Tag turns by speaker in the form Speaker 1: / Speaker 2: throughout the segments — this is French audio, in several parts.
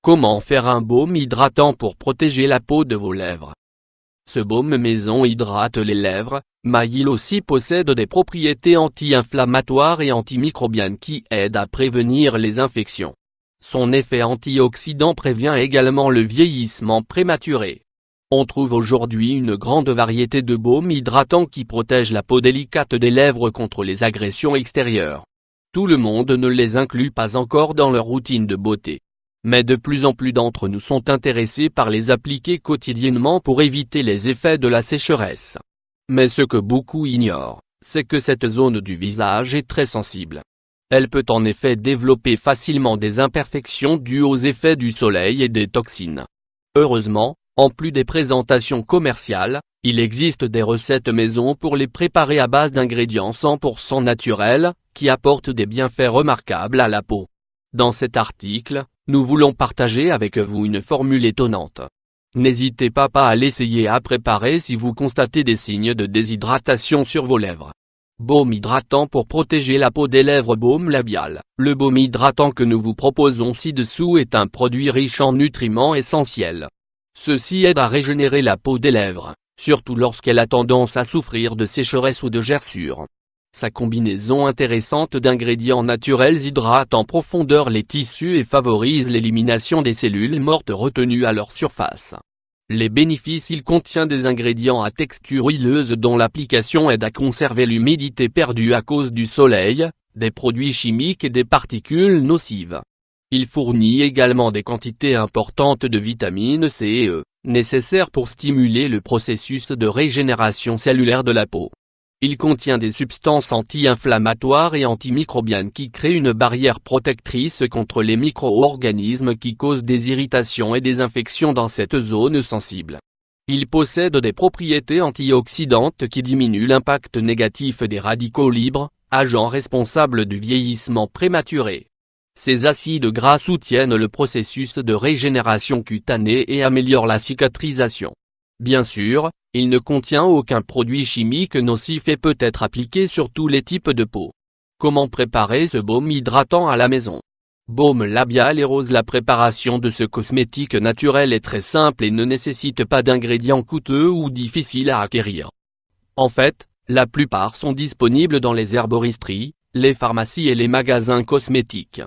Speaker 1: Comment faire un baume hydratant pour protéger la peau de vos lèvres? Ce baume maison hydrate les lèvres, mais il aussi possède des propriétés anti-inflammatoires et antimicrobiennes qui aident à prévenir les infections. Son effet antioxydant prévient également le vieillissement prématuré. On trouve aujourd'hui une grande variété de baumes hydratants qui protègent la peau délicate des lèvres contre les agressions extérieures. Tout le monde ne les inclut pas encore dans leur routine de beauté. Mais de plus en plus d'entre nous sont intéressés par les appliquer quotidiennement pour éviter les effets de la sécheresse. Mais ce que beaucoup ignorent, c'est que cette zone du visage est très sensible. Elle peut en effet développer facilement des imperfections dues aux effets du soleil et des toxines. Heureusement, en plus des présentations commerciales, il existe des recettes maison pour les préparer à base d'ingrédients 100% naturels, qui apportent des bienfaits remarquables à la peau. Dans cet article, nous voulons partager avec vous une formule étonnante. N'hésitez pas à l'essayer à préparer si vous constatez des signes de déshydratation sur vos lèvres. Baume hydratant pour protéger la peau des lèvres. Baume labial. Le baume hydratant que nous vous proposons ci-dessous est un produit riche en nutriments essentiels. Ceci aide à régénérer la peau des lèvres, surtout lorsqu'elle a tendance à souffrir de sécheresse ou de gerçure. Sa combinaison intéressante d'ingrédients naturels hydrate en profondeur les tissus et favorise l'élimination des cellules mortes retenues à leur surface. Les bénéfices: il contient des ingrédients à texture huileuse dont l'application aide à conserver l'humidité perdue à cause du soleil, des produits chimiques et des particules nocives. Il fournit également des quantités importantes de vitamines C et E, nécessaires pour stimuler le processus de régénération cellulaire de la peau. Il contient des substances anti-inflammatoires et antimicrobiennes qui créent une barrière protectrice contre les micro-organismes qui causent des irritations et des infections dans cette zone sensible. Il possède des propriétés antioxydantes qui diminuent l'impact négatif des radicaux libres, agents responsables du vieillissement prématuré. Ces acides gras soutiennent le processus de régénération cutanée et améliorent la cicatrisation. Bien sûr, il ne contient aucun produit chimique nocif et peut être appliqué sur tous les types de peau. Comment préparer ce baume hydratant à la maison? Baume labial et rose. La préparation de ce cosmétique naturel est très simple et ne nécessite pas d'ingrédients coûteux ou difficiles à acquérir. En fait, la plupart sont disponibles dans les herboristeries, les pharmacies et les magasins cosmétiques.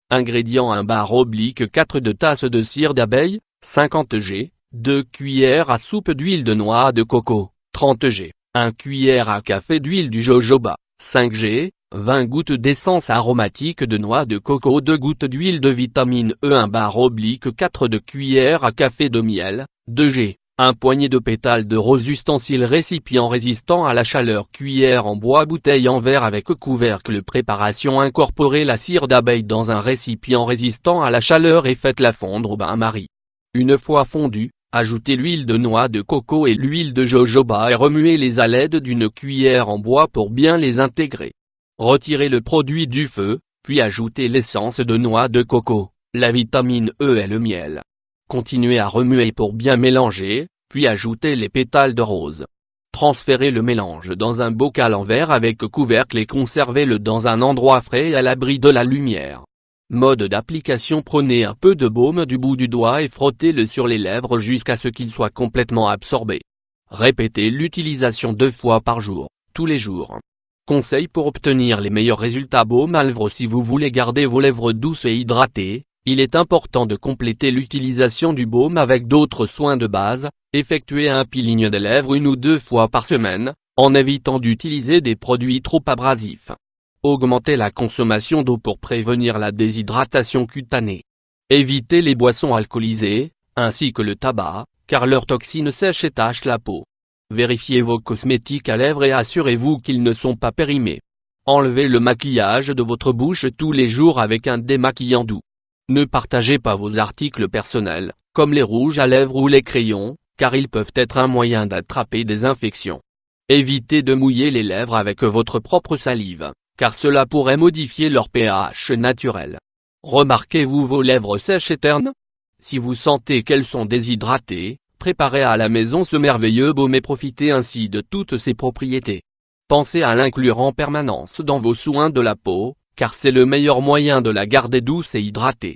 Speaker 1: Ingrédients: 1 bar oblique 4 de tasses de cire d'abeille, 50 g. 2 cuillères à soupe d'huile de noix de coco, 30 g, 1 cuillère à café d'huile du jojoba, 5 g, 20 gouttes d'essence aromatique de noix de coco, 2 gouttes d'huile de vitamine E, 1 bar oblique 4 de cuillère à café de miel, 2 g, 1 poignée de pétales de rose. Ustensile: récipient résistant à la chaleur, cuillère en bois, bouteille en verre avec couvercle. Préparation: incorporez la cire d'abeille dans un récipient résistant à la chaleur et faites-la fondre au bain-marie. Une fois fondue, ajoutez l'huile de noix de coco et l'huile de jojoba et remuez-les à l'aide d'une cuillère en bois pour bien les intégrer. Retirez le produit du feu, puis ajoutez l'essence de noix de coco, la vitamine E et le miel. Continuez à remuer pour bien mélanger, puis ajoutez les pétales de rose. Transférez le mélange dans un bocal en verre avec couvercle et conservez-le dans un endroit frais et à l'abri de la lumière. Mode d'application: prenez un peu de baume du bout du doigt et frottez-le sur les lèvres jusqu'à ce qu'il soit complètement absorbé. Répétez l'utilisation 2 fois par jour, tous les jours. Conseil pour obtenir les meilleurs résultats: baume à lèvres. Si vous voulez garder vos lèvres douces et hydratées, il est important de compléter l'utilisation du baume avec d'autres soins de base. Effectuez un peeling des lèvres 1 ou 2 fois par semaine, en évitant d'utiliser des produits trop abrasifs. Augmentez la consommation d'eau pour prévenir la déshydratation cutanée. Évitez les boissons alcoolisées, ainsi que le tabac, car leurs toxines sèchent et tachent la peau. Vérifiez vos cosmétiques à lèvres et assurez-vous qu'ils ne sont pas périmés. Enlevez le maquillage de votre bouche tous les jours avec un démaquillant doux. Ne partagez pas vos articles personnels, comme les rouges à lèvres ou les crayons, car ils peuvent être un moyen d'attraper des infections. Évitez de mouiller les lèvres avec votre propre salive, car cela pourrait modifier leur pH naturel. Remarquez-vous vos lèvres sèches et ternes? Si vous sentez qu'elles sont déshydratées, préparez à la maison ce merveilleux baume et profitez ainsi de toutes ses propriétés. Pensez à l'inclure en permanence dans vos soins de la peau, car c'est le meilleur moyen de la garder douce et hydratée.